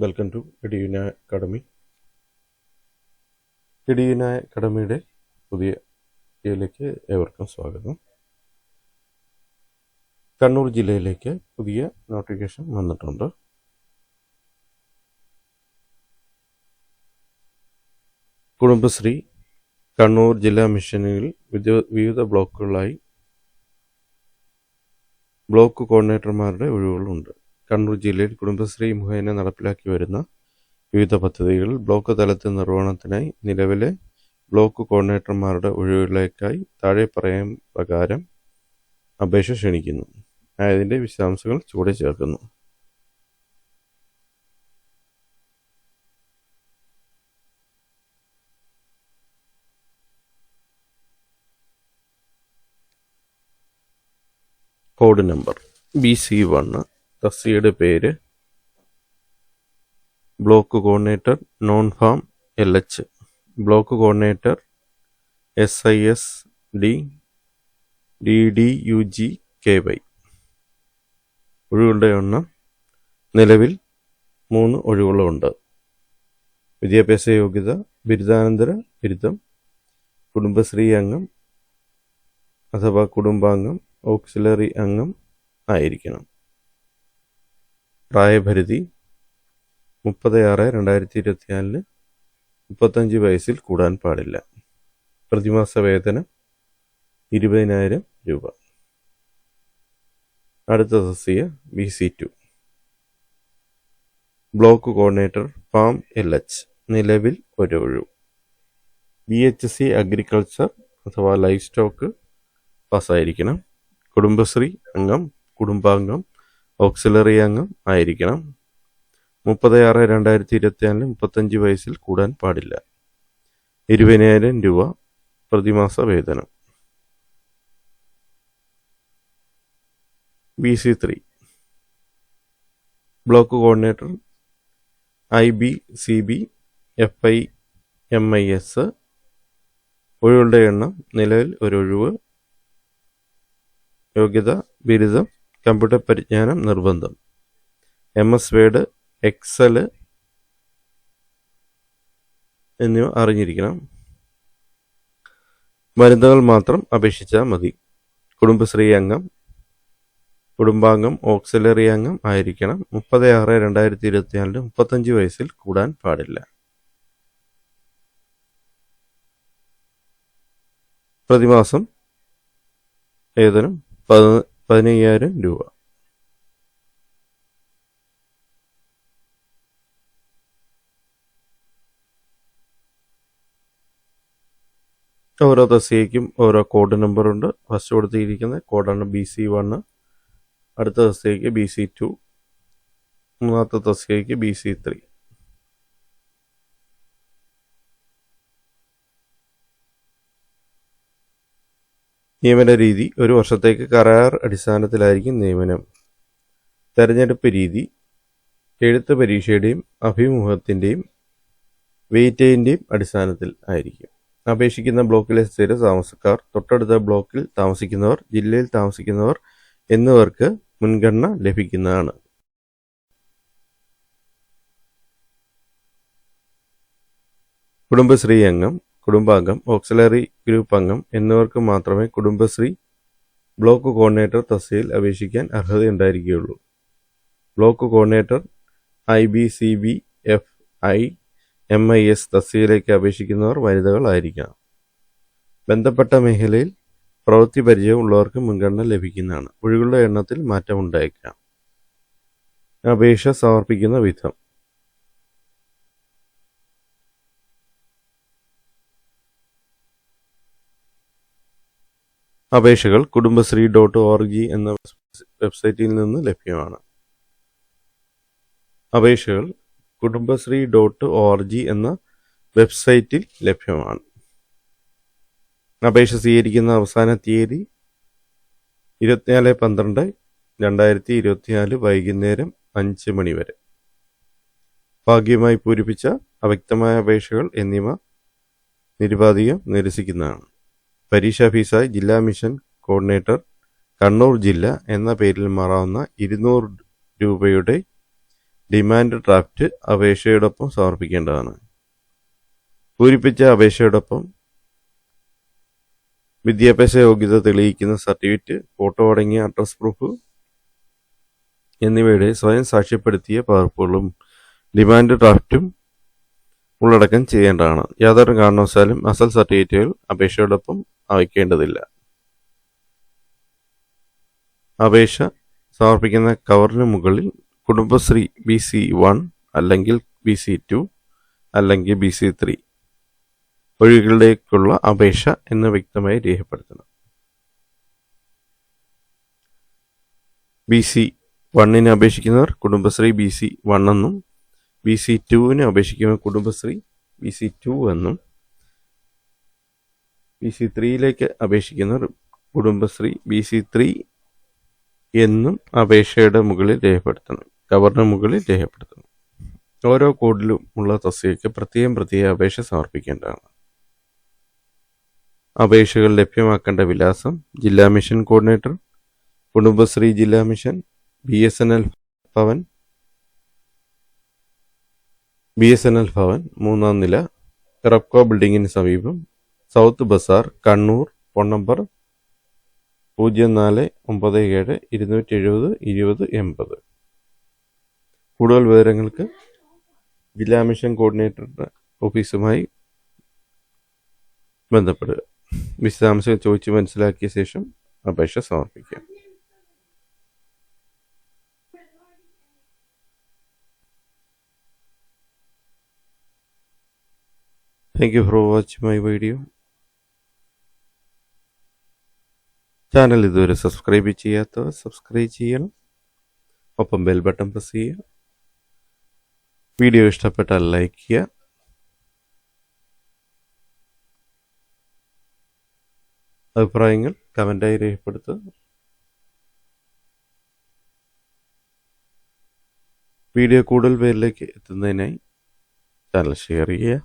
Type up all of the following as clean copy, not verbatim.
Welcome to Edunaya academy. Edunaya അക്കാഡമിയുടെ പുതിയ വീഡിയോയിലേക്ക് ഏവർക്കും സ്വാഗതം. കണ്ണൂർ ജില്ലയിലേക്ക് പുതിയ നോട്ടിഫിക്കേഷൻ വന്നിട്ടുണ്ട്. കുടുംബശ്രീ കണ്ണൂർ ജില്ലാ മിഷനുകളിൽ വിവിധ ബ്ലോക്കുകളായി ബ്ലോക്ക് കോർഡിനേറ്റർമാരുടെ ഒഴിവുകളുണ്ട്. കണ്ണൂർ ജില്ലയിൽ കുടുംബശ്രീ മുഖേന നടപ്പിലാക്കി വരുന്ന വിവിധ പദ്ധതികൾ ബ്ലോക്ക് തലത്തിൽ നിർവഹണത്തിനായി നിലവിലെ ബ്ലോക്ക് കോർഡിനേറ്റർമാരുടെ ഒഴിവുകളിലേക്കായി താഴെ പറയാൻ പ്രകാരം അപേക്ഷ ക്ഷണിക്കുന്നു. അതിൻ്റെ വിശദാംശങ്ങൾ ചുവടെ ചേർക്കുന്നു. Code number BC1. തസ്തികയുടെ പേര് block coordinator non farm LH. Block coordinator SISD DDUG KY. ഒഴിവുകളുടെ എണ്ണം നിലവിൽ 3 ഒഴിവുകളുണ്ട്. വിദ്യാഭ്യാസ യോഗ്യത ബിരുദാനന്തര ബിരുദം, കുടുംബശ്രീ അംഗം അഥവാ കുടുംബാംഗം, ഓക്സിലറി അംഗം ആയിരിക്കണം. പ്രായപരിധി 30/6/2024 35 വയസ്സിൽ കൂടാൻ പാടില്ല. പ്രതിമാസ വേതനം 20,000 രൂപ. അടുത്ത തസ്തിക BC2 block coordinator farm LH. നിലവിൽ ഒരു ഒഴിവ്. BHC അഗ്രികൾച്ചർ അഥവാ ലൈഫ് സ്റ്റോക്ക് പാസ്സായിരിക്കണം. കുടുംബശ്രീ അംഗം, കുടുംബാംഗം, ഓക്സിലറി അംഗം ആയിരിക്കണം. 30/6/2024 35 വയസ്സിൽ കൂടാൻ പാടില്ല. 20,000 രൂപ പ്രതിമാസ വേതനം. BC3 block coordinator IBCB FIMIS. ഒഴിവുകളുടെ എണ്ണം നിലവിൽ ഒരു ഒഴിവ്. യോഗ്യത ബിരുദം, കമ്പ്യൂട്ടർ പരിജ്ഞാനം നിർബന്ധം. MS വേഡ്, എക്സൽ എന്നിവ അറിഞ്ഞിരിക്കണം. വനിതകൾ മാത്രം അപേക്ഷിച്ചാൽ മതി. കുടുംബശ്രീ അംഗം, കുടുംബാംഗം, ഓക്സിലറി അംഗം ആയിരിക്കണം. 30/6/2024 35 വയസ്സിൽ കൂടാൻ പാടില്ല. പ്രതിമാസം വേതനം 15,000 രൂപ. ഓരോ തസ്തികയ്ക്കും ഓരോ കോഡ് നമ്പറുണ്ട്. ഫസ്റ്റ് കൊടുത്തിരിക്കുന്ന കോഡാണ് BC1. അടുത്ത തസ്തികയ്ക്ക് BC2. മൂന്നാമത്തെ തസ്തികയ്ക്ക് BC3. നിയമന രീതി: 1 വർഷത്തേക്ക് കരാർ അടിസ്ഥാനത്തിലായിരിക്കും നിയമനം. തെരഞ്ഞെടുപ്പ് രീതി എഴുത്ത് പരീക്ഷയുടെയും അഭിമുഖത്തിൻ്റെയും വെയിറ്റേജിൻ്റെയും അടിസ്ഥാനത്തിൽ ആയിരിക്കും. അപേക്ഷിക്കുന്ന ബ്ലോക്കിലെ സ്ഥിര താമസക്കാർ, തൊട്ടടുത്ത ബ്ലോക്കിൽ താമസിക്കുന്നവർ, ജില്ലയിൽ താമസിക്കുന്നവർ എന്നിവർക്ക് മുൻഗണന ലഭിക്കുന്നതാണ്. കുടുംബശ്രീ അംഗം, കുടുംബാംഗം, ഓക്സിലറി ഗ്രൂപ്പ് അംഗം എന്നിവർക്ക് മാത്രമേ കുടുംബശ്രീ ബ്ലോക്ക് കോർഡിനേറ്റർ തസ്തികയിൽ അപേക്ഷിക്കാൻ അർഹതയുണ്ടായിരിക്കുകയുള്ളൂ. ബ്ലോക്ക് കോർഡിനേറ്റർ IBCB FIMIS തസ്തികയിലേക്ക് അപേക്ഷിക്കുന്നവർ വനിതകളായിരിക്കണം. ബന്ധപ്പെട്ട മേഖലയിൽ പ്രവൃത്തി പരിചയം ഉള്ളവർക്ക് മുൻഗണന ലഭിക്കുന്നതാണ്. ഒഴിവുകളുടെ എണ്ണത്തിൽ മാറ്റമുണ്ടായേക്കാം. അപേക്ഷ സമർപ്പിക്കുന്ന വിധം: അപേക്ഷകൾ കുടുംബശ്രീ.org എന്ന വെബ്സൈറ്റിൽ നിന്ന് ലഭ്യമാണ്. അപേക്ഷകൾ കുടുംബശ്രീ.org എന്ന വെബ്സൈറ്റിൽ ലഭ്യമാണ്. അപേക്ഷ സ്വീകരിക്കുന്ന അവസാന തീയതി 24/12/2024 വൈകുന്നേരം 5 മണി വരെ. ഭാഗ്യമായി പൂരിപ്പിച്ച അവ്യക്തമായ അപേക്ഷകൾ എന്നിവ നിരുപാധികം നിരസിക്കുന്നതാണ്. പരീക്ഷാ ഫീസായി ജില്ലാ മിഷൻ കോർഡിനേറ്റർ കണ്ണൂർ ജില്ല എന്ന പേരിൽ മാറാവുന്ന 200 രൂപയുടെ ഡിമാൻഡ് ഡ്രാഫ്റ്റ് അപേക്ഷയോടൊപ്പം സമർപ്പിക്കേണ്ടതാണ്. പൂരിപ്പിച്ച അപേക്ഷയോടൊപ്പം വിദ്യാഭ്യാസ യോഗ്യത തെളിയിക്കുന്ന സർട്ടിഫിക്കറ്റ്, ഫോട്ടോ അടങ്ങിയ അഡ്രസ് പ്രൂഫ് എന്നിവയുടെ സ്വയം സാക്ഷ്യപ്പെടുത്തിയ പകർപ്പുകളും ഡിമാൻഡ് ഡ്രാഫ്റ്റും ഉള്ളടക്കം ചെയ്യേണ്ടതാണ്. യാതൊരു കാരണവശാലും അസൽ സർട്ടിഫിക്കറ്റുകൾ അപേക്ഷയോടൊപ്പം അയക്കേണ്ടതില്ല. അപേക്ഷ സമർപ്പിക്കുന്ന കവറിന് മുകളിൽ കുടുംബശ്രീ BC1 അല്ലെങ്കിൽ BC2 അല്ലെങ്കിൽ BC3 ഒഴികളിലേക്കുള്ള അപേക്ഷ എന്ന് വ്യക്തമായി രേഖപ്പെടുത്തണം. BC1 അപേക്ഷിക്കുന്നവർ കുടുംബശ്രീ BC1 എന്നും BC2 അപേക്ഷിക്കുന്നവർ കുടുംബശ്രീ BC2 എന്നും BC3 അപേക്ഷിക്കുന്നവർ കുടുംബശ്രീ BC3 എന്നും അപേക്ഷയുടെ മുകളിൽ രേഖപ്പെടുത്തണം. കവറിന് മുകളിൽ രേഖപ്പെടുത്തണം. ഓരോ കോഡിലും ഉള്ള തസ്തികയ്ക്ക് പ്രത്യേകം അപേക്ഷ സമർപ്പിക്കേണ്ടതാണ്. അപേക്ഷകൾ ലഭ്യമാക്കേണ്ട വിലാസം: ജില്ലാ മിഷൻ കോർഡിനേറ്റർ, കുടുംബശ്രീ ജില്ലാ മിഷൻ, BSNL ഭവൻ, 3-ാം നില, റെപ്കോ ബിൽഡിങ്ങിന് സമീപം, South Bazar, Kannur. Phone number 0497-270-2080. കൂടുതൽ വിവരങ്ങൾക്ക് ജില്ലാ മിഷൻ കോർഡിനേറ്ററുടെ ഓഫീസുമായി ബന്ധപ്പെടുക. വിശദാംശങ്ങൾ ചോദിച്ച് മനസ്സിലാക്കിയ ശേഷം അപേക്ഷ സമർപ്പിക്കുക. Thank you for watching my video. Channel ഇതുവരെ സബ്സ്ക്രൈബ് ചെയ്യാത്തവർ സബ്സ്ക്രൈബ് ചെയ്യണം. ഒപ്പം ബെൽ ബട്ടൺ പ്രസ് ചെയ്യുക. വീഡിയോ ഇഷ്ടപ്പെട്ടാൽ ലൈക്ക് ചെയ്യുക. അഭിപ്രായങ്ങൾ കമൻ്റായി രേഖപ്പെടുത്തുക. വീഡിയോ കൂടുതൽ പേരിലേക്ക് എത്തുന്നതിനായി ചാനൽ ഷെയർ ചെയ്യുക.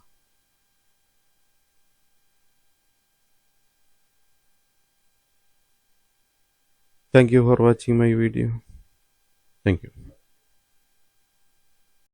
Thank you for watching my video. Thank you.